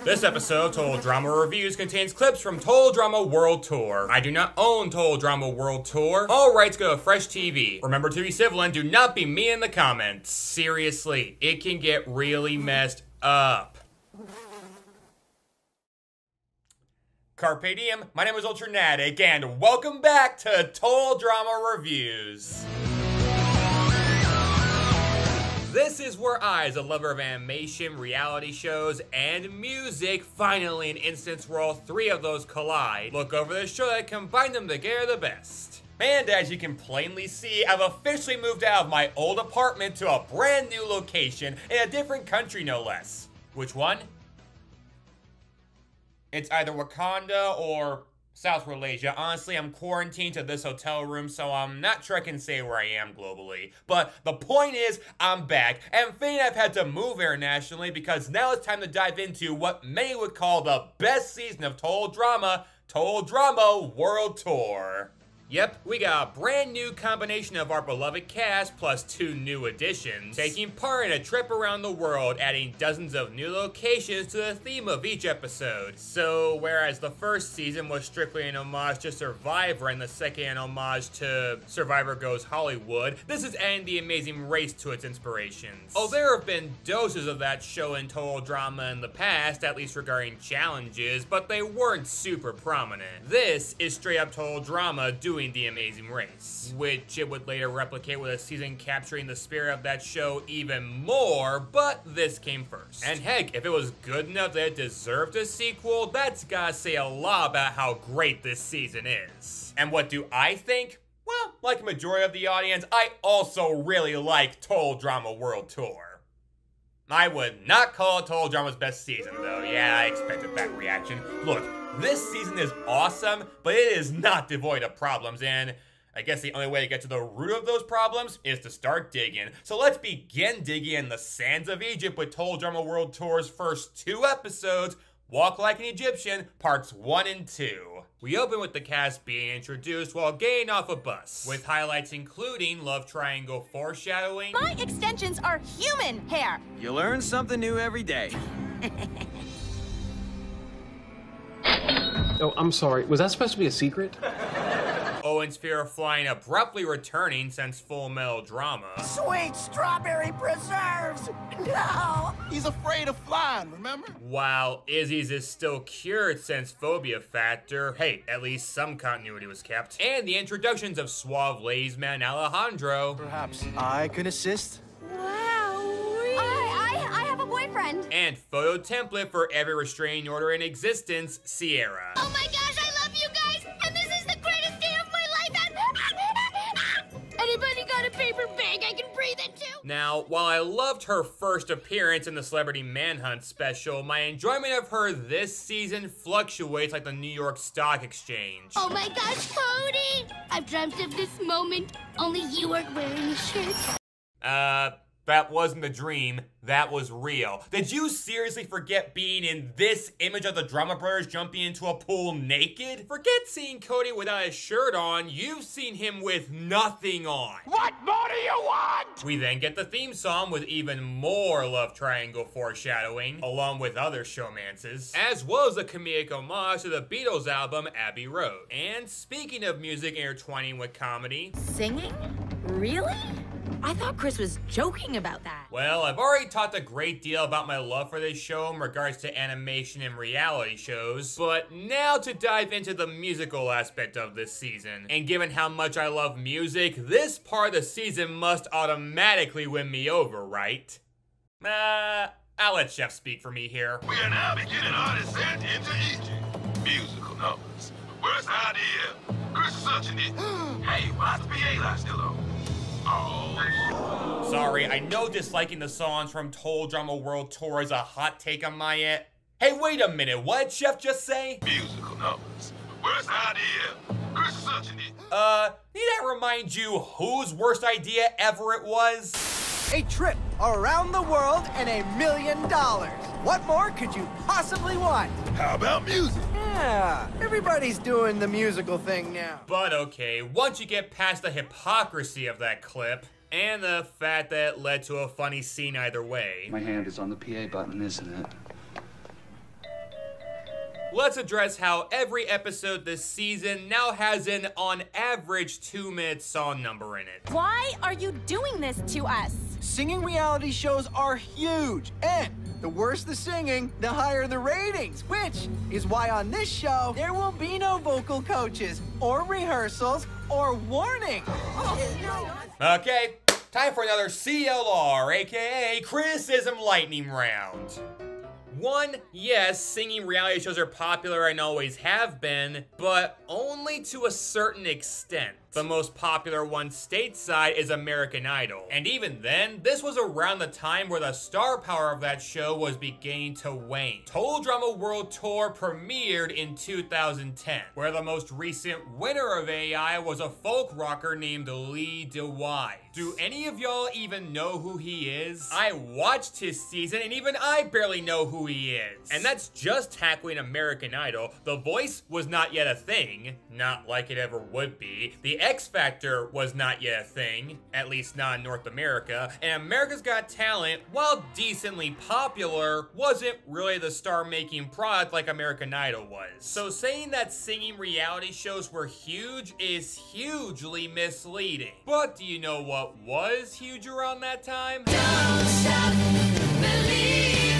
This episode of Total Drama Reviews contains clips from Total Drama World Tour. I do not own Total Drama World Tour. All rights go to FreshTV. Remember to be civil and do not be me in the comments. Seriously, it can get really messed up. Carpe diem, my name is ULTRANATIC, and welcome back to Total Drama Reviews. This is where I, as a lover of animation, reality shows, and music, finally an instance where all three of those collide, look over the show that combine them together the best. And as you can plainly see, I've officially moved out of my old apartment to a brand new location in a different country, no less. Which one? It's either Wakanda or South Malaysia. Honestly, I'm quarantined to this hotel room, so I'm not sure I can say where I am globally. But the point is, I'm back, and fitting I've had to move internationally because now it's time to dive into what many would call the best season of Total Drama World Tour. Yep, we got a brand new combination of our beloved cast plus 2 new additions, taking part in a trip around the world, adding dozens of new locations to the theme of each episode. So, whereas the first season was strictly an homage to Survivor and the second an homage to Survivor Goes Hollywood, this is adding the Amazing Race to its inspirations. Oh, there have been doses of that show in Total Drama in the past, at least regarding challenges, but they weren't super prominent. This is straight up Total Drama doing the Amazing Race, which it would later replicate with a season capturing the spirit of that show even more, but this came first. And heck, if it was good enough that it deserved a sequel, that's gotta say a lot about how great this season is. And what do I think? Well, like a majority of the audience, I also really like Total Drama World Tour. I would not call it Total Drama's best season, though. Yeah, I expected that reaction. Look, this season is awesome, but it is not devoid of problems, and I guess the only way to get to the root of those problems is to start digging. So let's begin digging in the sands of Egypt with Total Drama World Tour's first 2 episodes, Walk Like an Egyptian, parts 1 and 2. We open with the cast being introduced while getting off a bus, with highlights including love triangle foreshadowing. My extensions are human hair. You learn something new every day. Oh, I'm sorry. Was that supposed to be a secret? Owen's fear of flying abruptly returning since Full Metal Drama. Sweet strawberry preserves! No! He's afraid of flying, remember? While Izzy's is still cured since Phobia Factor, hey, at least some continuity was kept. And the introductions of Suave Ladies Man Alejandro. Perhaps I could assist? I have a boyfriend. And photo template for every restraining order in existence, Sierra. Oh my gosh, I love you guys, and this is the greatest day of my life. Anybody got a paper bag I can breathe into? Now, while I loved her first appearance in the Celebrity Manhunt special, my enjoyment of her this season fluctuates like the New York Stock Exchange. Oh my gosh, Cody! I've dreamt of this moment, only you weren't wearing a shirt. That wasn't a dream, that was real. Did you seriously forget being in this image of the Drama Brothers jumping into a pool naked? Forget seeing Cody without his shirt on, you've seen him with nothing on. What more do you want? We then get the theme song with even more love triangle foreshadowing, along with other showmances, as well as a comedic homage to the Beatles album Abbey Road. And speaking of music intertwining with comedy... Singing? Really? I thought Chris was joking about that. Well, I've already talked a great deal about my love for this show in regards to animation and reality shows, but now to dive into the musical aspect of this season. And given how much I love music, this part of the season must automatically win me over, right? I'll let Chef speak for me here. We are now beginning our descent into Egypt. Musical numbers. Worst idea. Chris is such an idiot. Hey, why's the PA light still on? Oh. Sorry, I know disliking the songs from Total Drama World Tour is a hot take on my end. Hey, wait a minute, what did Chef just say? Musical numbers. Worst idea. Chris is such an idiot. Need I remind you whose worst idea ever it was? A trip around the world and $1 million. What more could you possibly want? How about music? Yeah, everybody's doing the musical thing now. But okay, once you get past the hypocrisy of that clip, and the fact that it led to a funny scene either way. My hand is on the PA button, isn't it? let's address how every episode this season now has an on average 2-minute song number in it. Why are you doing this to us? Singing reality shows are huge, and the worse the singing, the higher the ratings, which is why on this show, there will be no vocal coaches, or rehearsals, or warning. Okay, time for another CLR, aka Criticism Lightning Round. 1, yes, singing reality shows are popular and always have been, but only to a certain extent. The most popular one stateside is American Idol. And even then, this was around the time where the star power of that show was beginning to wane. Total Drama World Tour premiered in 2010, where the most recent winner of AI was a folk rocker named Lee DeWise. Do any of y'all even know who he is? I watched his season and even I barely know who he is. And that's just tackling American Idol. The Voice was not yet a thing, not like it ever would be. The X Factor was not yet a thing, at least not in North America, and America's Got Talent, while decently popular, wasn't really the star-making product like American Idol was. So saying that singing reality shows were huge is hugely misleading. But do you know what was huge around that time? Don't stop believing.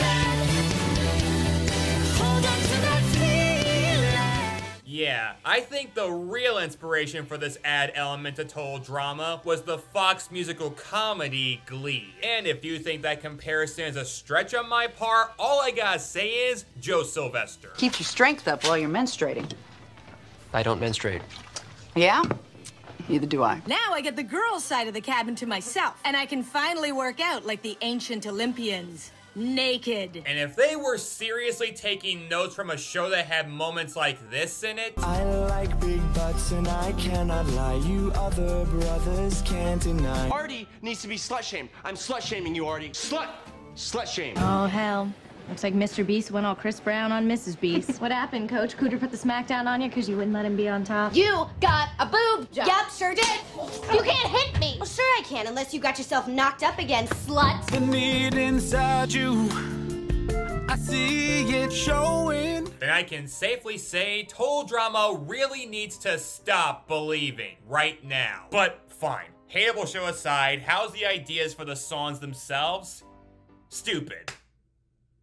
Hold on to that feeling. Yeah, I think the real inspiration for this add element to Total Drama was the Fox musical comedy Glee. And if you think that comparison is a stretch on my part, all I gotta say is Joe Sylvester. Keeps your strength up while you're menstruating. I don't menstruate. Yeah? Neither do I. Now I get the girls' side of the cabin to myself, and I can finally work out like the ancient Olympians. Naked. And if they were seriously taking notes from a show that had moments like this in it, I like big butts and I cannot lie, you other brothers can't deny. Artie needs to be slut-shamed. I'm slut-shaming you, Artie. Slut-shame. Oh, hell. Looks like Mr. Beast went all Chris Brown on Mrs. Beast. What happened, Coach? Cooter put the smackdown on you because you wouldn't let him be on top? You got a boob job. Yep, sure did. You can't hit me. Well, sure I can, unless you got yourself knocked up again, slut. The need inside you, I see it showing. then I can safely say Total Drama really needs to stop believing right now. But fine, hateable show aside, how's the ideas for the songs themselves? Stupid.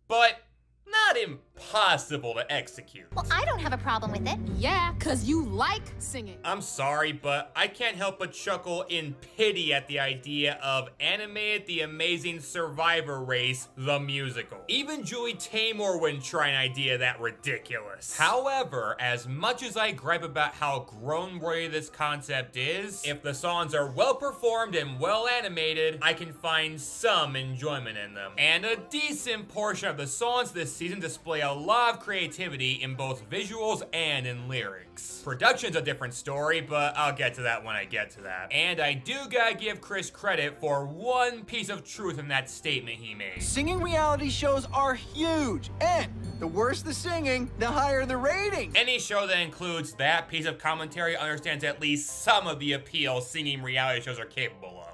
But not impossible to execute. Well, I don't have a problem with it. Yeah, 'cause you like singing. I'm sorry, but I can't help but chuckle in pity at the idea of Animated The Amazing Survivor Race, the musical. Even Julie Taymor wouldn't try an idea that ridiculous. However, as much as I gripe about how grown-worthy this concept is, if the songs are well performed and well animated, I can find some enjoyment in them. And a decent portion of the songs this season display a lot of creativity in both visuals and in lyrics. Production's a different story, but I'll get to that when I get to that. And I do gotta give Chris credit for one piece of truth in that statement he made. Singing reality shows are huge, and the worse the singing, the higher the ratings. Any show that includes that piece of commentary understands at least some of the appeal singing reality shows are capable of.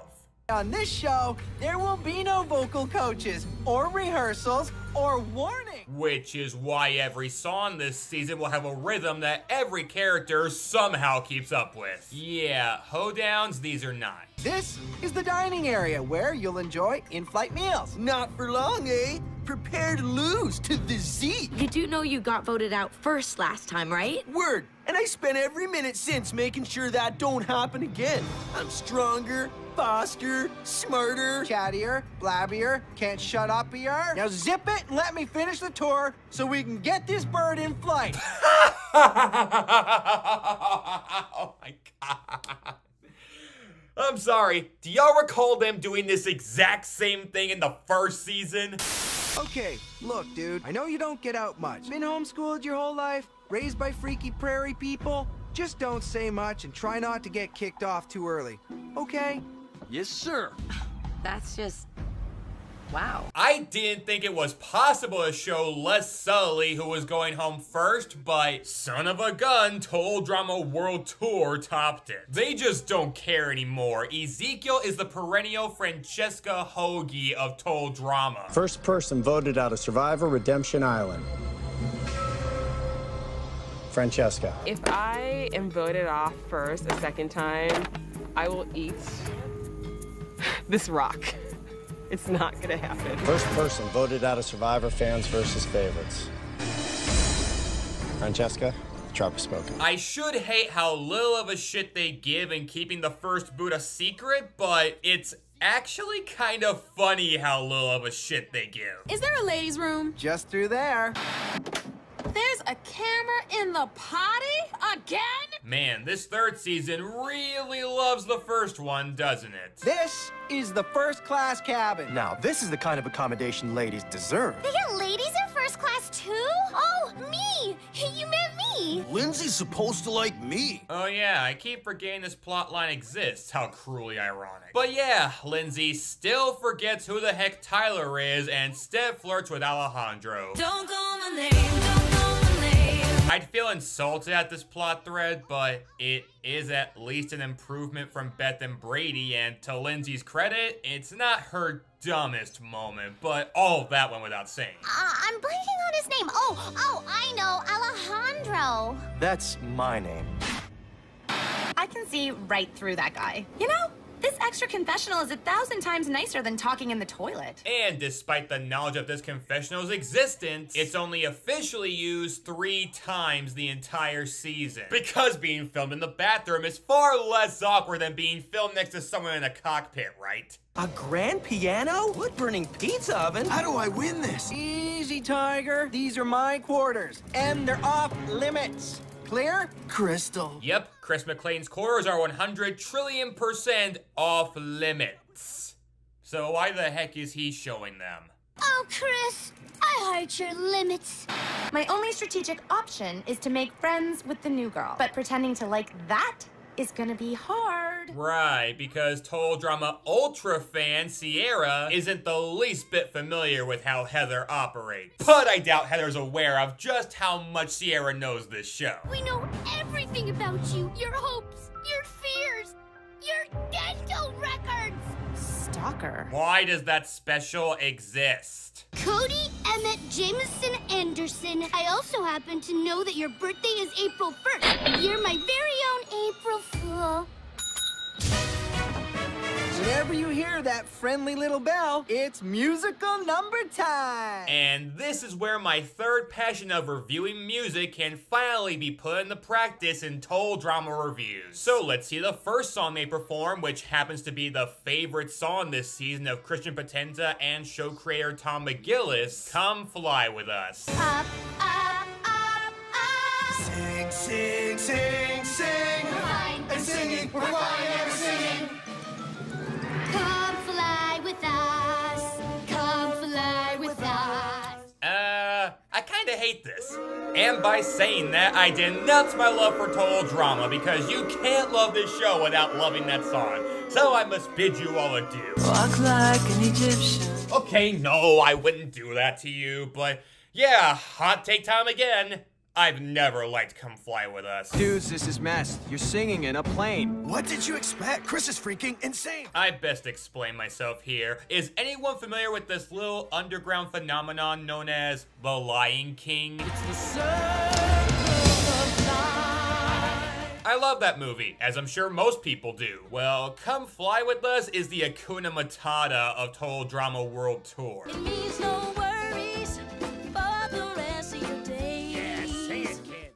On this show, there will be no vocal coaches, or rehearsals, or warning. Which is why every song this season will have a rhythm that every character somehow keeps up with. Yeah, hoedowns, these are not. This is the dining area where you'll enjoy in-flight meals. Not for long, eh? Prepare to lose to the Z. You do know you got voted out first last time, right? Word. And I spent every minute since making sure that don't happen again. I'm stronger, faster, smarter, chattier, blabbier, can't shut up-ier. Now zip it and let me finish the tour so we can get this bird in flight. Oh my God. I'm sorry, do y'all recall them doing this exact same thing in the first season? Okay, look, dude, I know you don't get out much. Been homeschooled your whole life, raised by freaky prairie people. Just don't say much and try not to get kicked off too early, okay? Yes, sir. That's just... wow. I didn't think it was possible to show Les Sully who was going home first, but son of a gun, Total Drama World Tour topped it. They just don't care anymore. Ezekiel is the perennial Francesca Hoagie of Total Drama. First person voted out of Survivor Redemption Island. Francesca. If I am voted off first a second time, I will eat this rock. It's not gonna happen. First person voted out of Survivor fans versus favorites. Francesca, the tribe has spoken. I should hate how little of a shit they give in keeping the first boot a secret, but it's actually kind of funny how little of a shit they give. Is there a ladies' room? Just through there. There's a camera in the potty? Again? Man, this third season really loves the first one, doesn't it? This is the first class cabin. Now, this is the kind of accommodation ladies deserve. They get ladies in first class too? Oh, me! You meant me! Lindsay's supposed to like me. Oh yeah, I keep forgetting this plotline exists. How cruelly ironic. But yeah, Lindsay still forgets who the heck Tyler is and instead flirts with Alejandro. Don't call my name, don't call my name. I'd feel insulted at this plot thread, but it is at least an improvement from Beth and Brady, and to Lindsay's credit, it's not her dumbest moment, but all of that went without saying. I'm blanking on his name. Oh, I know, Alejandro. That's my name. I can see right through that guy. You know, this extra confessional is 1,000 times nicer than talking in the toilet. And despite the knowledge of this confessional's existence, it's only officially used 3 times the entire season. Because being filmed in the bathroom is far less awkward than being filmed next to someone in a cockpit, right? A grand piano? Wood-burning pizza oven? How do I win this? Easy, Tiger. These are my quarters, and they're off limits. Clear? Crystal. Yep, Chris McLean's quarters are 100 trillion% off limits. So why the heck is he showing them? Oh, Chris, I heart your limits. My only strategic option is to make friends with the new girl. But pretending to like that is gonna be hard. Right, because Total Drama Ultra fan Sierra isn't the least bit familiar with how Heather operates. But I doubt Heather's aware of just how much Sierra knows this show. We know everything about you. Your hopes, your fears, your dental records. Stalker. Why does that special exist? Cody Emmett Jameson Anderson. I also happen to know that your birthday is April 1st. You're my very own April Fool. Whenever you hear that friendly little bell, it's musical number time. And this is where my third passion of reviewing music can finally be put into practice in Total Drama reviews. So let's see the first song they perform, which happens to be the favorite song this season of Christian Potenza and show creator Tom McGillis, Come Fly With Us. Up, up, up, up. Sing, sing, sing, sing. We're flying and singing. We're flying and singing. Come fly with us. Come fly with us. I kinda hate this. And by saying that, I denounce my love for Total Drama because you can't love this show without loving that song. So I must bid you all adieu. Walk like an Egyptian. Okay, no, I wouldn't do that to you, but yeah, hot take time again. I've never liked Come Fly With Us. Dudes, this is mess. You're singing in a plane. What did you expect? Chris is freaking insane. I best explain myself here. Is anyone familiar with this little underground phenomenon known as the Lion King? It's the circle of life. I love that movie, as I'm sure most people do. Well, Come Fly With Us is the Hakuna Matata of Total Drama World Tour. It means no worries for the rest of your days.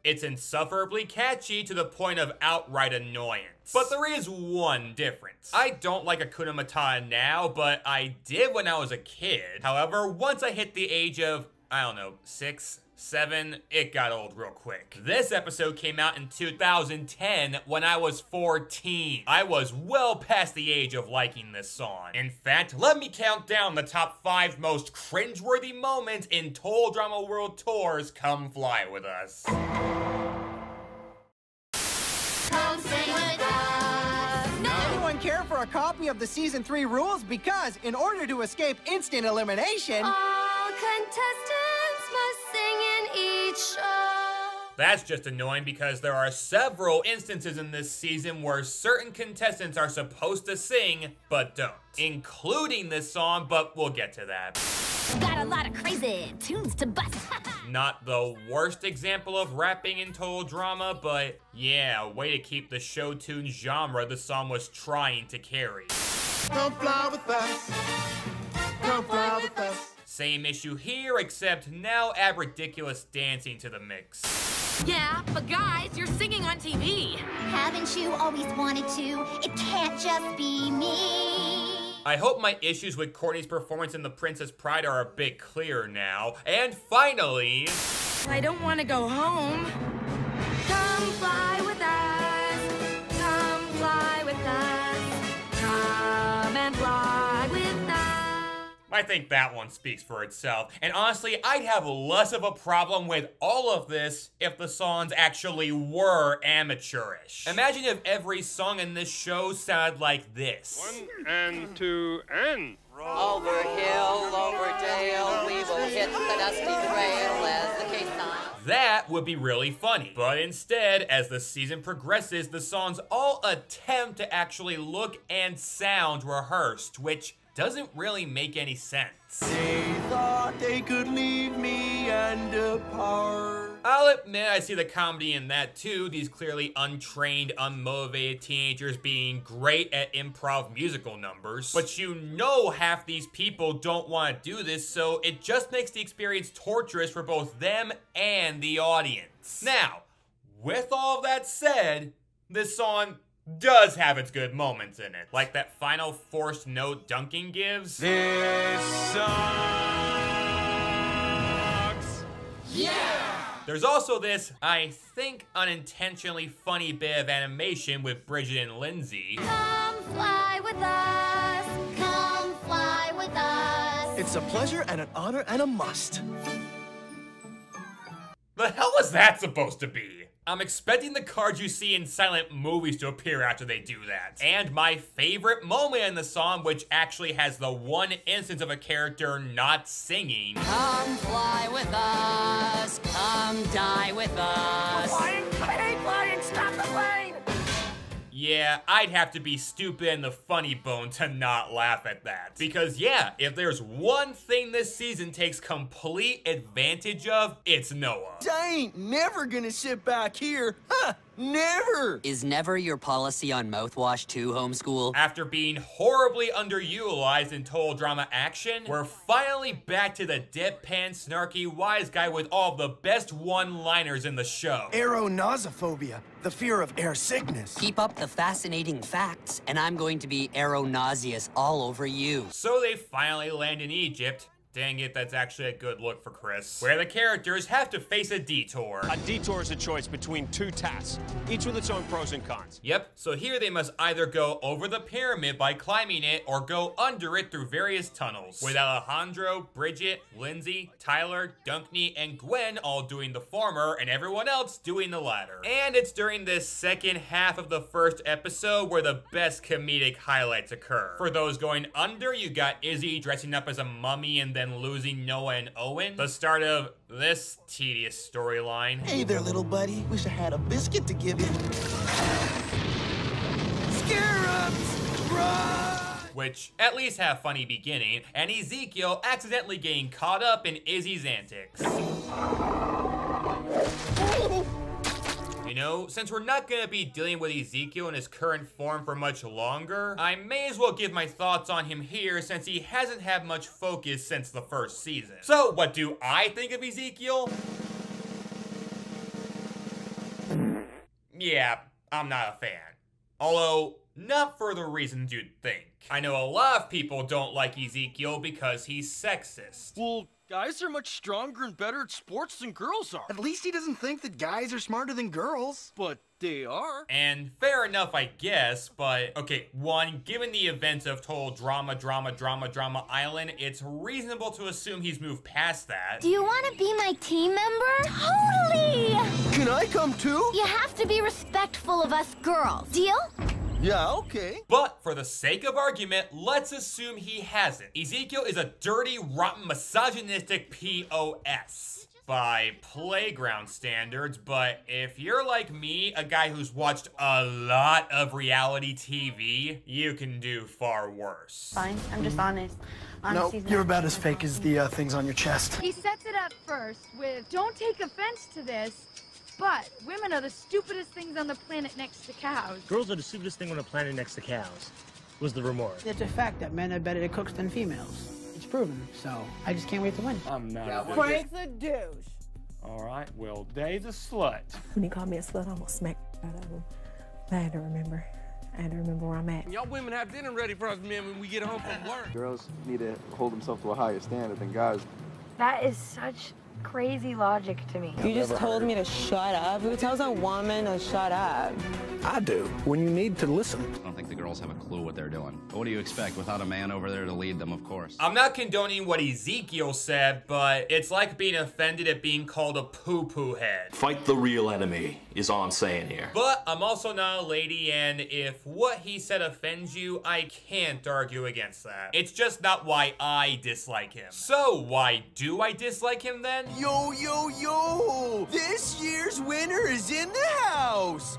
It's insufferably catchy to the point of outright annoyance. But there is one difference. I don't like Hakuna Matata now, but I did when I was a kid. However, once I hit the age of, I don't know, 6, 7, it got old real quick. This episode came out in 2010 when I was 14. I was well past the age of liking this song. In fact, let me count down the top 5 most cringeworthy moments in Total Drama World Tour's Come Fly With Us. Come sing with us. Anyone care for a copy of the Season 3 rules? Because in order to escape instant elimination, All contestants must sing in each show. That's just annoying because there are several instances in this season where certain contestants are supposed to sing, but don't. Including this song, but we'll get to that. Got a lot of crazy tunes to bust. Not the worst example of rapping in total drama, but yeah, way to keep the show tune genre the song was trying to carry. Come fly with us. Come fly with us. Same issue here, except now add ridiculous dancing to the mix. Yeah, but guys, you're singing on TV. Haven't you always wanted to? It can't just be me. I hope my issues with Courtney's performance in The Princess Bride are a bit clearer now. And finally... I don't want to go home. Come fly with us. Come fly with us. Come and fly with us. I think that one speaks for itself. And honestly, I'd have less of a problem with all of this if the songs actually were amateurish. Imagine if every song in this show sounded like this. 1 and 2 and... Over hill, over dale, we will hit the dusty trail as the case signs. That would be really funny. But instead, as the season progresses, the songs all attempt to actually look and sound rehearsed, which doesn't really make any sense. They thought they could leave me and depart. I'll admit I see the comedy in that too, these clearly untrained, unmotivated teenagers being great at improv musical numbers. But you know half these people don't want to do this, so it just makes the experience torturous for both them and the audience. Now, with all of that said, this song does have its good moments in it, like that final forced note Duncan gives. This sucks. Yeah! There's also this, I think, unintentionally funny bit of animation with Bridget and Lindsay. Come fly with us. Come fly with us. It's a pleasure and an honor and a must. The hell is that supposed to be? I'm expecting the cards you see in silent movies to appear after they do that. And my favorite moment in the song, which actually has the one instance of a character not singing. Come fly with us, come die with us. I'm flying, I hate flying, stop the plane! Yeah, I'd have to be stupid and the funny bone to not laugh at that. Because yeah, if there's one thing this season takes complete advantage of, it's Noah. I ain't never gonna sit back here. Huh, never! Is never your policy on mouthwash too, homeschool? After being horribly underutilized in total drama action, we're finally back to the deadpan, snarky, wise guy with all the best one-liners in the show. Aeronausophobia, the fear of air sickness. Keep up the fascinating facts, and I'm going to be aeronauseous all over you. So they finally land in Egypt. Dang it, that's actually a good look for Chris. Where the characters have to face a detour. A detour is a choice between two tasks, each with its own pros and cons. Yep, so here they must either go over the pyramid by climbing it or go under it through various tunnels. With Alejandro, Bridget, Lindsay, Tyler, Dunkney, and Gwen all doing the former and everyone else doing the latter. And it's during this second half of the first episode where the best comedic highlights occur. For those going under, you got Izzy dressing up as a mummy and then losing Noah and Owen. The start of this tedious storyline. Hey there, little buddy. Wish I had a biscuit to give you. Scarabs! Run! Which at least have funny beginning, and Ezekiel accidentally getting caught up in Izzy's antics. You know, since we're not gonna be dealing with Ezekiel in his current form for much longer, I may as well give my thoughts on him here since he hasn't had much focus since the first season. So, what do I think of Ezekiel? Yeah, I'm not a fan. Although, not for the reasons you'd think. I know a lot of people don't like Ezekiel because he's sexist. Well, guys are much stronger and better at sports than girls are. At least he doesn't think that guys are smarter than girls. But they are. And fair enough, I guess, but okay, one, given the events of total drama island, it's reasonable to assume he's moved past that. Do you want to be my team member? Totally! Can I come too? You have to be respectful of us girls. Deal? Yeah, okay. But for the sake of argument, let's assume he hasn't. Ezekiel is a dirty, rotten, misogynistic POS. by playground standards, but if you're like me, a guy who's watched a lot of reality TV, you can do far worse. Fine, I'm just honest. No, you're about as fake as the things on your chest. He sets it up first with, don't take offense to this, but women are the stupidest things on the planet next to cows. Girls are the stupidest thing on the planet next to cows, was the remark. It's a fact that men are better at cooks than females. It's proven, so I just can't wait to win. I'm not Frank's a douche. All right, well, Dave's a slut. When he called me a slut, I almost smacked out of him. I had to remember. I had to remember where I'm at. Y'all women have dinner ready for us men when we get home from work. Girls need to hold themselves to a higher standard than guys. That is such crazy logic to me. You just told me to shut up? Who tells a woman to shut up? I do, when you need to listen. I don't think the girls have a clue what they're doing. But what do you expect without a man over there to lead them, of course? I'm not condoning what Ezekiel said, but it's like being offended at being called a poo-poo head. Fight the real enemy, is all I'm saying here. But I'm also not a lady, and if what he said offends you, I can't argue against that. It's just not why I dislike him. So why do I dislike him then? Yo, yo, yo! This year's winner is in the house!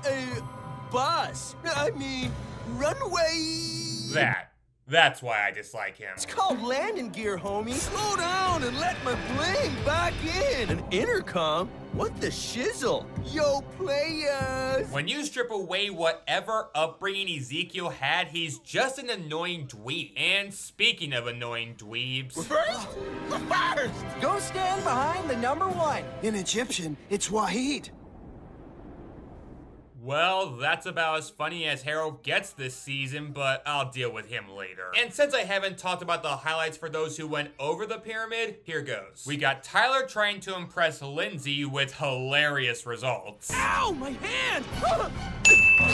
Bus. I mean, runway. That's why I dislike him. It's called landing gear, homie. Slow down and let my bling back in. An intercom? What the shizzle? Yo, players. When you strip away whatever upbringing Ezekiel had, he's just an annoying dweeb. And speaking of annoying dweebs... First? Go stand behind the #1. In Egyptian, it's Wahid. Well, that's about as funny as Harold gets this season, but I'll deal with him later. And since I haven't talked about the highlights for those who went over the pyramid, here goes. We got Tyler trying to impress Lindsay with hilarious results. Ow, my hand!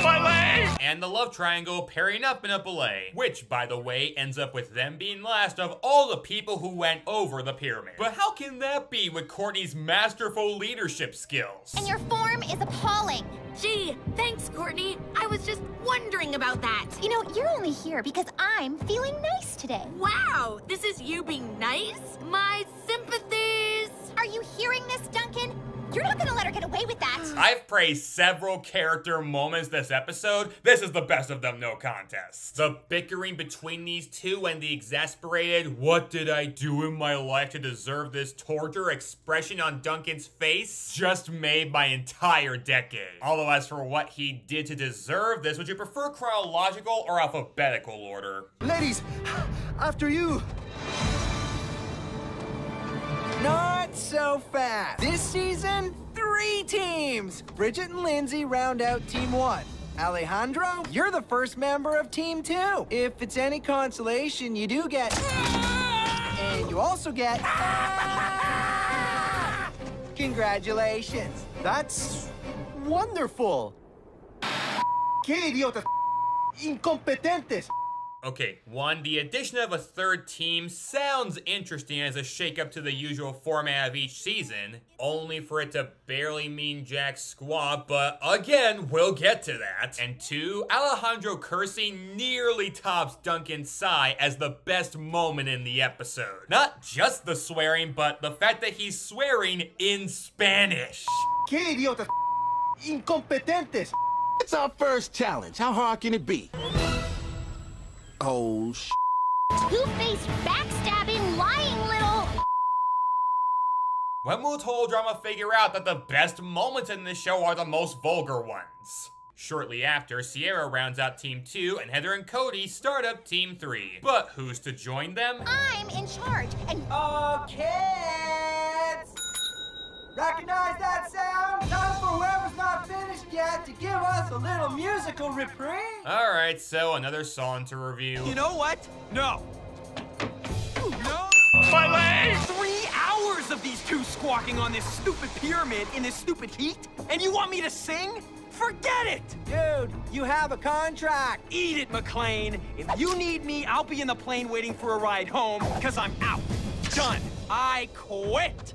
My leg! And the love triangle pairing up in a belay, which, by the way, ends up with them being last of all the people who went over the pyramid. But how can that be with Courtney's masterful leadership skills? And your form is appalling. Gee, thanks, Courtney. I was just wondering about that. You know, you're only here because I'm feeling nice today. Wow, this is you being nice? My sympathies. Are you hearing this, Duncan? You're not gonna let her get away with that. I've praised several character moments this episode. This is the best of them, no contest. The bickering between these two and the exasperated, what did I do in my life to deserve this torture expression on Duncan's face just made my entire decade. Although as for what he did to deserve this, would you prefer chronological or alphabetical order? Ladies, after you. Not so fast. This season, 3 teams. Bridget and Lindsay round out Team 1. Alejandro, you're the first member of Team 2. If it's any consolation, you do get... And you also get... Congratulations. That's wonderful. ¿Qué idiotas? Incompetentes. Okay, 1, the addition of a 3rd team sounds interesting as a shakeup to the usual format of each season, only for it to barely mean jack squat, but again, we'll get to that. And 2, Alejandro cursing nearly tops Duncan's sigh as the best moment in the episode. Not just the swearing, but the fact that he's swearing in Spanish. ¿Qué idiotas? Incompetentes. It's our first challenge. How hard can it be? Oh, Two-faced, backstabbing, lying little... When will Total Drama figure out that the best moments in this show are the most vulgar ones? Shortly after, Sierra rounds out Team 2 and Heather and Cody start up Team 3. But who's to join them? I'm in charge, and... Kids! Recognize that sound? Time for whoever's not finished yet to give us a little musical reprieve. Alright, so another song to review. You know what? No. No. My leg! 3 hours of these two squawking on this stupid pyramid in this stupid heat, and you want me to sing? Forget it! Dude, you have a contract. Eat it, McLean. If you need me, I'll be in the plane waiting for a ride home, because I'm out. Done. I quit.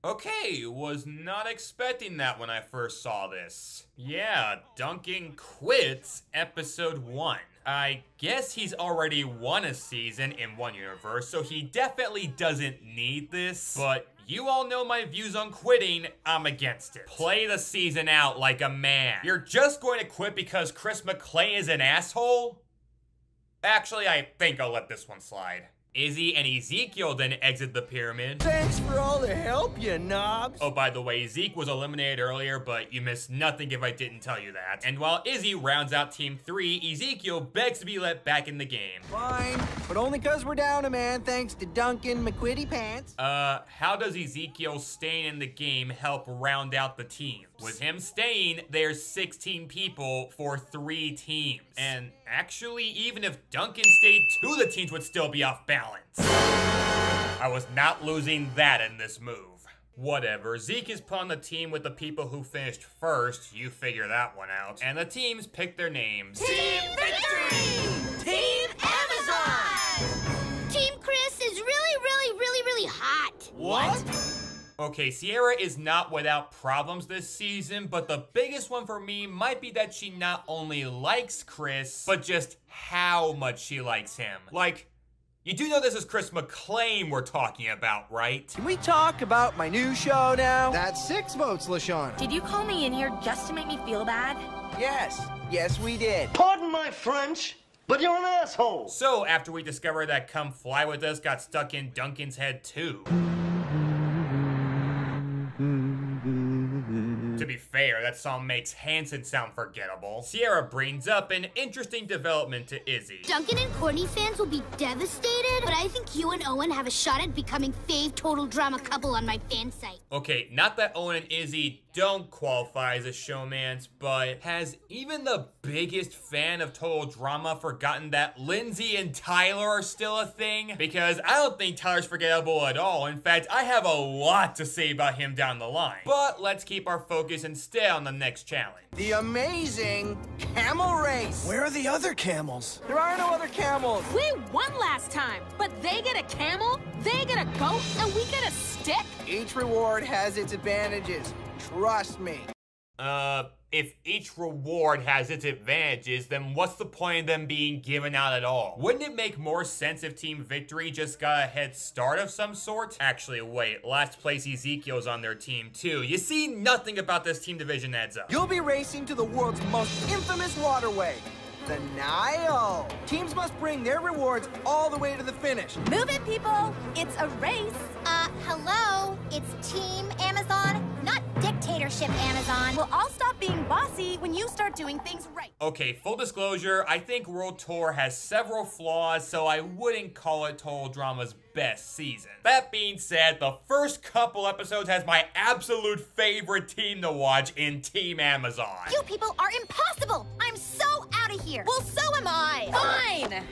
Okay, was not expecting that when I first saw this. Yeah, Duncan quits episode 1. I guess he's already won a season in one universe, so he definitely doesn't need this. But you all know my views on quitting. I'm against it. Play the season out like a man. You're just going to quit because Chris McClay is an asshole? Actually, I think I'll let this one slide. Izzy and Ezekiel then exit the pyramid. Thanks for all the help, you knobs. Oh, by the way, Zeke was eliminated earlier, but you missed nothing if I didn't tell you that. And while Izzy rounds out Team 3, Ezekiel begs to be let back in the game. Fine, but only because we're down a man thanks to Duncan McQuitty Pants. How does Ezekiel staying in the game help round out the teams? With him staying, there's 16 people for 3 teams. And actually, even if Duncan stayed, 2 of the teams would still be off balance. I was not losing that in this move. Whatever, Zeke is put on the team with the people who finished first, you figure that one out. And the teams pick their names. Team Victory! Team Amazon! Team Chris is really hot. What? Okay, Sierra is not without problems this season, but the biggest one for me might be that she not only likes Chris, but just how much she likes him. Like, you do know this is Chris McClay we're talking about, right? Can we talk about my new show now? That's 6 votes, LaShawn. Did you call me in here just to make me feel bad? Yes, we did. Pardon my French, but you're an asshole. So, after we discovered that Come Fly With Us got stuck in Duncan's head too. To be fair, that song makes Hanson sound forgettable. Sierra brings up an interesting development to Izzy. Duncan and Courtney fans will be devastated, but I think you and Owen have a shot at becoming fave total drama couple on my fan site. Okay, not that Owen and Izzy don't qualify as a showmance, but has even the biggest fan of total drama forgotten that Lindsay and Tyler are still a thing? Because I don't think Tyler's forgettable at all. In fact, I have a lot to say about him down the line. But let's keep our focus instead on the next challenge. The amazing camel race. Where are the other camels? There are no other camels. We won last time, but they get a camel, they get a goat, and we get a stick? Each reward has its advantages. Trust me. If each reward has its advantages, then what's the point of them being given out at all? Wouldn't it make more sense if Team Victory just got a head start of some sort? Actually, wait, last place Ezekiel's on their team too. You see, nothing about this team division adds up. You'll be racing to the world's most infamous waterway, the Nile. Teams must bring their rewards all the way to the finish. Move it, people. It's a race. Hello? It's Team Amazon, not Dictatorship Amazon. We'll all stop being bossy when you start doing things right. Okay, full disclosure, I think World Tour has several flaws, so I wouldn't call it Total Drama's best season. That being said, the first couple episodes has my absolute favorite team to watch in Team Amazon. You people are impossible. I'm so out of here. Well, so am I. Fine.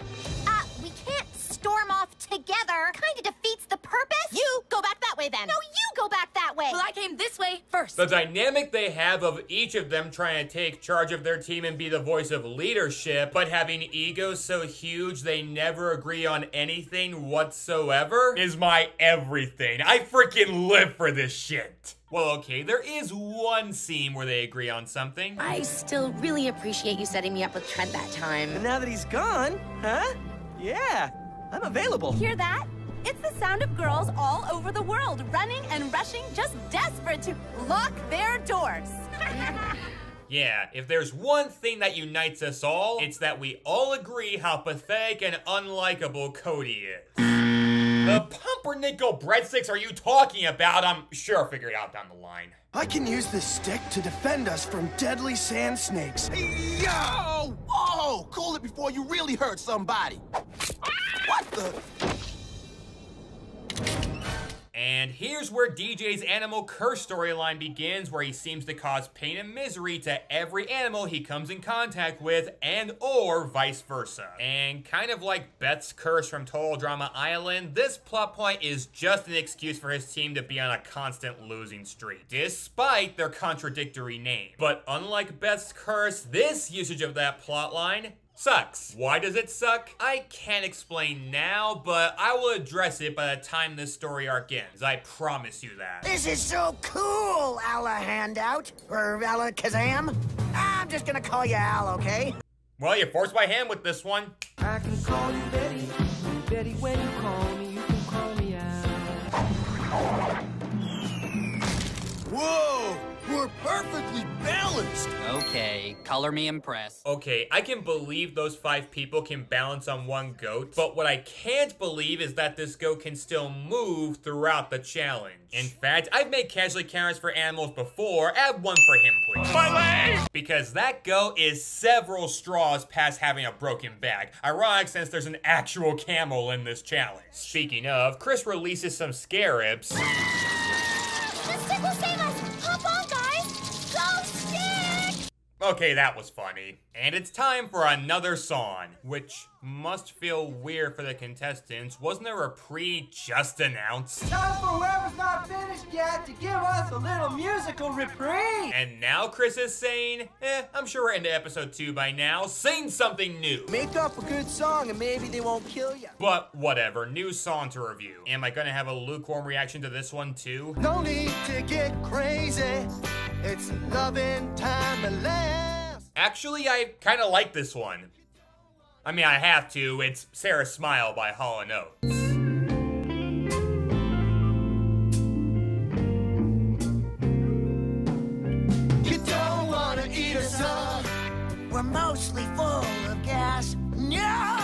We can't storm off together. Kinda defeats the purpose. You go back that way then. No, you go back that way. Well, I came this way first. The dynamic they have of each of them trying to take charge of their team and be the voice of leadership, but having egos so huge they never agree on anything whatsoever, is my everything. I freaking live for this shit. Well, okay, there is one scene where they agree on something. I still really appreciate you setting me up with Trent that time. And now that he's gone, huh? Yeah, I'm available. Hear that? It's the sound of girls all over the world, running and rushing, just desperate to lock their doors. Yeah, if there's one thing that unites us all, it's that we all agree how pathetic and unlikable Cody is. The pumpernickel breadsticks are you talking about? I'm sure I'll figure it out down the line. I can use this stick to defend us from deadly sand snakes. Yo! Whoa! Cool it before you really hurt somebody. What the? And here's where DJ's animal curse storyline begins, where he seems to cause pain and misery to every animal he comes in contact with, and or vice versa. And kind of like Beth's curse from Total Drama Island, this plot point is just an excuse for his team to be on a constant losing streak, despite their contradictory names. But unlike Beth's curse, this usage of that plotline sucks. Why does it suck? I can't explain now, but I will address it by the time this story arc ends. I promise you that. This is so cool, Alla Handout. Or Alla Kazam. I'm just gonna call you Al, okay? Well, you forced my hand with this one. I can call you Betty. Betty, when you call me, you can call me out. Whoa! We're perfectly balanced! Okay, color me impressed. Okay, I can believe those 5 people can balance on one goat, but what I can't believe is that this goat can still move throughout the challenge. In fact, I've made casualty counters for animals before. Add one for him, please. My leg! Because that goat is several straws past having a broken back. Ironic since there's an actual camel in this challenge. Speaking of, Chris releases some scarabs. The stick will save us! Hop on, guys! Go, stick! Okay, that was funny. And it's time for another song, which must feel weird for the contestants. Wasn't there a just announced? Time for whoever's not finished yet to give us a little musical reprieve. And now Chris is saying, I'm sure we're into episode 2 by now. Sing something new. Make up a good song and maybe they won't kill you. But whatever, new song to review. Am I gonna have a lukewarm reaction to this one too? No need to get crazy. It's loving time to last. Actually, I kind of like this one. I mean, I have to. It's Sarah Smile by Hall & Oates. You don't want to eat us up. We're mostly full of gas. No!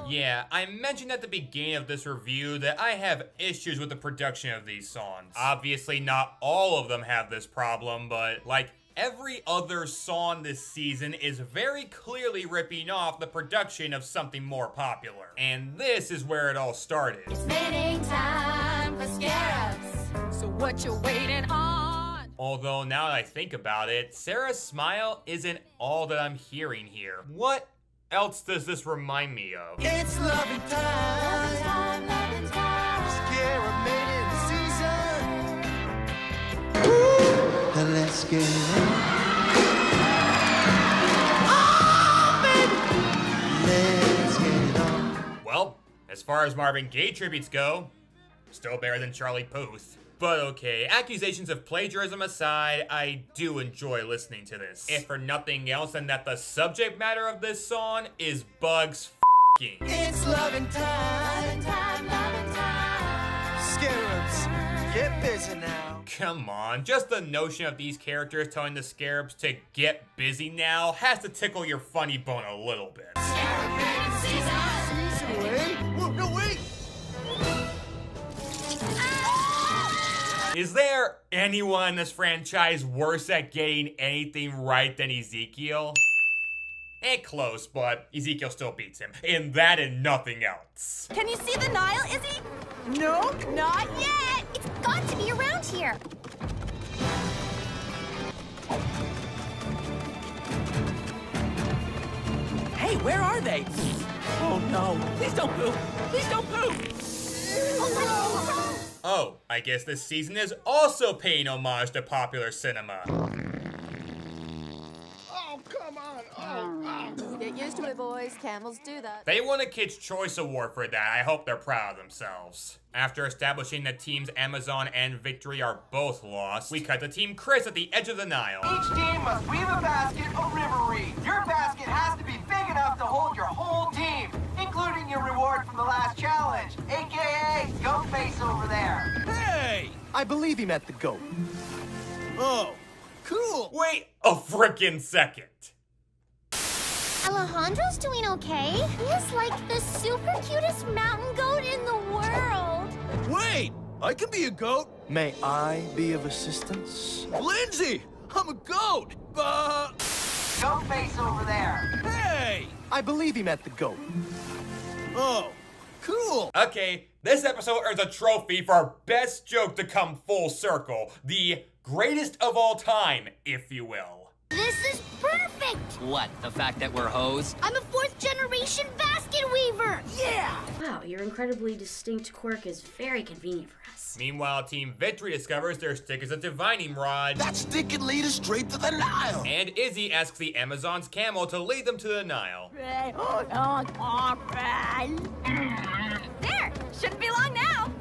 Yeah, I mentioned at the beginning of this review that I have issues with the production of these songs. Obviously, not all of them have this problem, but like every other song this season is very clearly ripping off the production of something more popular. And this is where it all started. It's mating time for scarabs. So what you waiting on? Although now that I think about it, Sarah's Smile isn't all that I'm hearing here. What else does this remind me of? It's loving time. Loving time. Scarab mating season. Ooh, let's get it on. Oh, baby. Let's get it on. Well, as far as Marvin Gaye tributes go, still better than Charlie Puth. But okay, accusations of plagiarism aside, I do enjoy listening to this. If for nothing else, then that the subject matter of this song is bugs f***ing. It's loving time. Loving time. Scarabs, get busy now. Come on, just the notion of these characters telling the scarabs to get busy now has to tickle your funny bone a little bit. Scarab mating season. Season, Wayne? Whoa, no, wait. Is there anyone in this franchise worse at getting anything right than Ezekiel? Close, but Ezekiel still beats him. In that and nothing else. Can you see the Nile, Izzy? No, Not yet! It's got to be around here. Hey, where are they? Oh no, please don't poop. Please don't poop. Oh, I guess this season is also paying homage to popular cinema. Oh, come on. Oh. Get used to it, boys. Camels do that. They won a Kids' Choice Award for that. I hope they're proud of themselves. After establishing that teams Amazon and Victory are both lost, we cut to Team Chris at the edge of the Nile. Each team must weave a basket a river reed. Your basket has to be big enough to hold your whole team, including your reward from the last challenge, aka Goat Face over there. Hey! I believe he meant the goat. Oh, cool. Wait a frickin' second. Alejandro's doing okay. He's like the super cutest mountain goat in the world. Wait! I can be a goat. May I be of assistance? Lindsay! I'm a goat! Goat Face over there. Hey! I believe he meant the goat. Oh, cool. Okay, this episode earns a trophy for best joke to come full circle. The greatest of all time, if you will. This is perfect! What, the fact that we're hoes? I'm a 4th generation basket weaver! Yeah! Wow, your incredibly distinct quirk is very convenient for us. Meanwhile, Team Victory discovers their stick is a divining rod. That stick can lead us straight to the Nile. And Izzy asks the Amazon's camel to lead them to the Nile. There! Shouldn't be long now.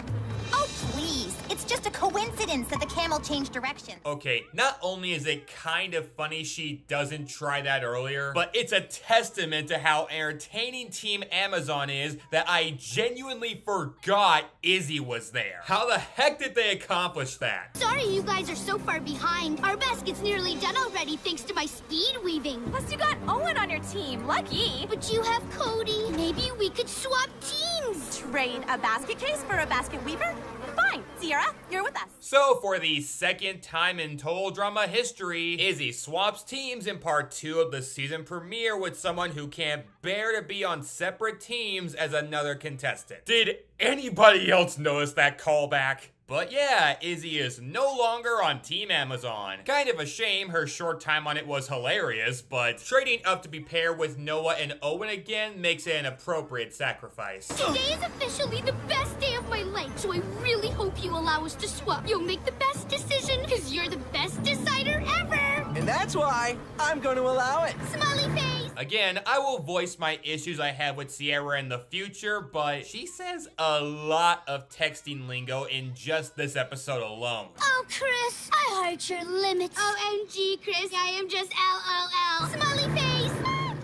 Oh, please. It's It's just a coincidence that the camel changed direction. Okay, not only is it kind of funny she doesn't try that earlier, but it's a testament to how entertaining Team Amazon is that I genuinely forgot Izzy was there. How the heck did they accomplish that? Sorry you guys are so far behind. Our basket's nearly done already thanks to my speed weaving. Plus you got Owen on your team. Lucky. But you have Cody. Maybe we could swap teams. Trade a basket case for a basket weaver? Fine. Sierra, you're with us. So for the second time in Total Drama history, Izzy swaps teams in part 2 of the season premiere with someone who can't bear to be on separate teams as another contestant. Did anybody else notice that callback? But yeah, Izzy is no longer on Team Amazon. Kind of a shame, her short time on it was hilarious, but trading up to be paired with Noah and Owen again makes it an appropriate sacrifice. Today is officially the best day of my life, so I really hope you allow us to swap. You'll make the best decision, because you're the best decider ever! And that's why I'm going to allow it. Smiley face! Again, I will voice my issues I have with Sierra in the future, but she says a lot of texting lingo in just this episode alone. Oh, Chris, I heard your limits. OMG, Chris, I am just LOL. Smiley face!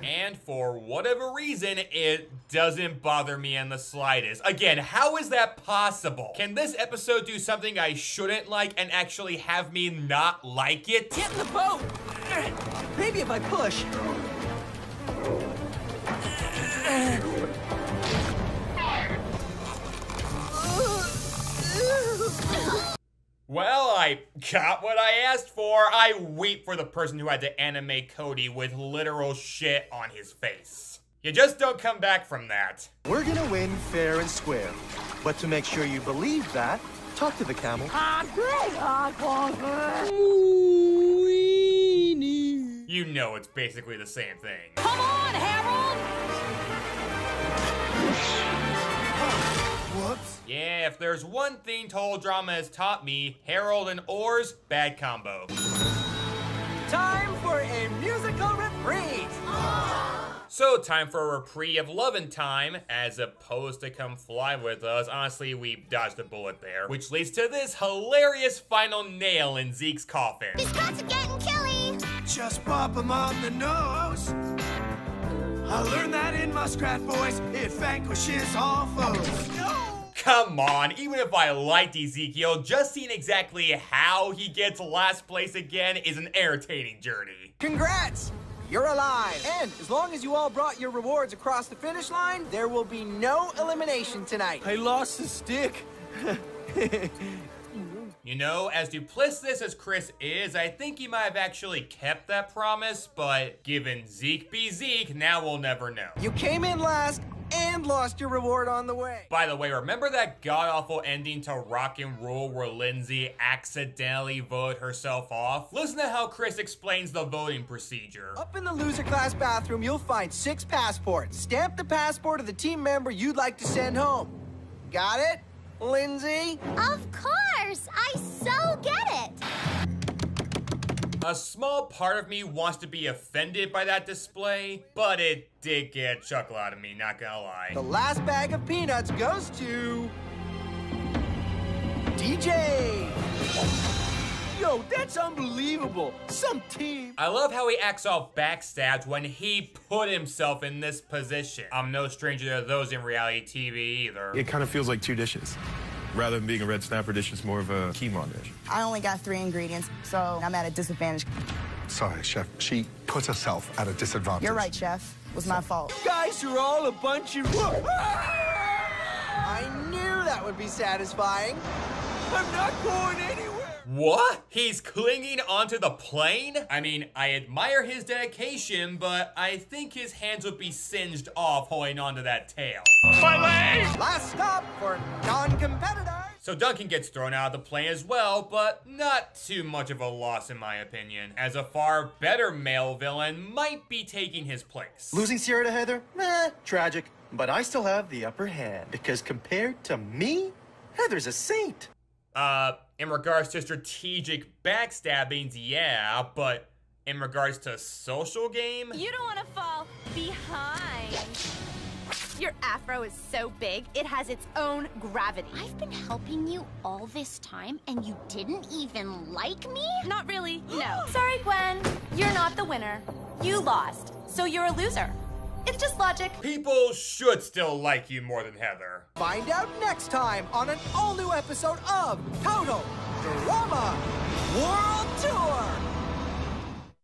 And for whatever reason, it doesn't bother me in the slightest. Again, how is that possible? Can this episode do something I shouldn't like and actually have me not like it? Get in the boat! Maybe if I push. Well, I got what I asked for. I weep for the person who had to animate Cody with literal shit on his face. You just don't come back from that. We're gonna win fair and square. But to make sure you believe that, talk to the camel. You know it's basically the same thing. Come on, Harold! Whoops. Yeah, if there's one thing Total Drama has taught me, Harold and Oars, bad combo. Time for a musical reprise. So time for a reprieve of Love and Time, as opposed to Come Fly With Us. Honestly, we dodged a bullet there. Which leads to this hilarious final nail in Zeke's coffin. These cuts are getting killy. Just pop 'em on the nose. I learned that in Muskrat voice. It vanquishes all foes. Come on, even if I liked Ezekiel, just seeing exactly how he gets last place again is an entertaining journey. Congrats! You're alive. And as long as you all brought your rewards across the finish line, there will be no elimination tonight. I lost the stick. You know, as duplicitous as Chris is, I think he might have actually kept that promise, but given Zeke be Zeke, now we'll never know. You came in last and lost your reward on the way. By the way, remember that god-awful ending to Rock and Roll where Lindsay accidentally voted herself off? Listen to how Chris explains the voting procedure. Up in the loser class bathroom, you'll find 6 passports. Stamp the passport of the team member you'd like to send home. Got it, Lindsay? Of course! I so get it! A small part of me wants to be offended by that display, but it did get a chuckle out of me, not gonna lie. The last bag of peanuts goes to... DJ! Yo, that's unbelievable. Some team. I love how he acts all backstabbed when he put himself in this position. I'm no stranger to those in reality TV either. It kind of feels like 2 dishes. Rather than being a red snapper dish, it's more of a quinoa dish. I only got 3 ingredients, so I'm at a disadvantage. Sorry, Chef. She put herself at a disadvantage. You're right, Chef. It was my fault. You guys are all a bunch of... I knew that would be satisfying. I'm not going anywhere. What? He's clinging onto the plane? I mean, I admire his dedication, but I think his hands would be singed off holding onto that tail. My leg! Last stop for non-competitors. So Duncan gets thrown out of the plane as well, but not too much of a loss in my opinion, as a far better male villain might be taking his place. Losing Sierra to Heather? Tragic. But I still have the upper hand, because compared to me, Heather's a saint. In regards to strategic backstabbings, yeah, but in regards to social game? You don't want to fall behind. Your afro is so big, it has its own gravity. I've been helping you all this time, and you didn't even like me? Not really, no. Sorry, Gwen. You're not the winner. You lost, so you're a loser. It's just logic. People should still like you more than Heather. Find out next time on an all-new episode of Total Drama World Tour.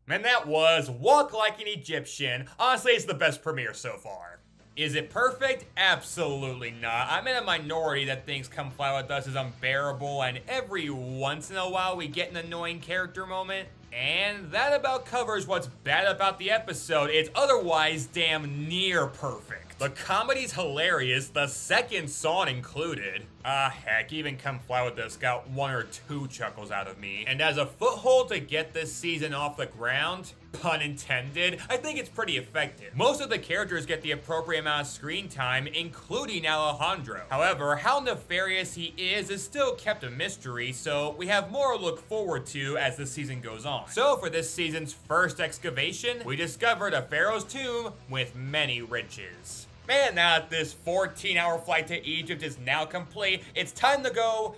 And that was Walk Like an Egyptian. Honestly, it's the best premiere so far. Is it perfect? Absolutely not. I'm in a minority that thinks Come Fly With Us is unbearable, and every once in a while we get an annoying character moment. And that about covers what's bad about the episode. It's otherwise damn near perfect. The comedy's hilarious, the second song included. Heck, even Come Fly With Us got 1 or 2 chuckles out of me. And as a foothold to get this season off the ground, pun intended, I think it's pretty effective. Most of the characters get the appropriate amount of screen time, including Alejandro. However, how nefarious he is still kept a mystery, so we have more to look forward to as the season goes on. So for this season's first excavation, we discovered a pharaoh's tomb with many riches. Man, now that this 14-hour flight to Egypt is now complete, it's time to go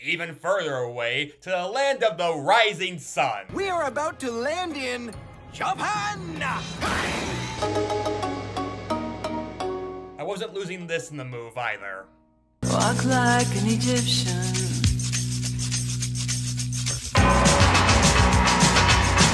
even further away to the land of the rising sun. We are about to land in Japan! I wasn't losing this in the move either. Walk like an Egyptian.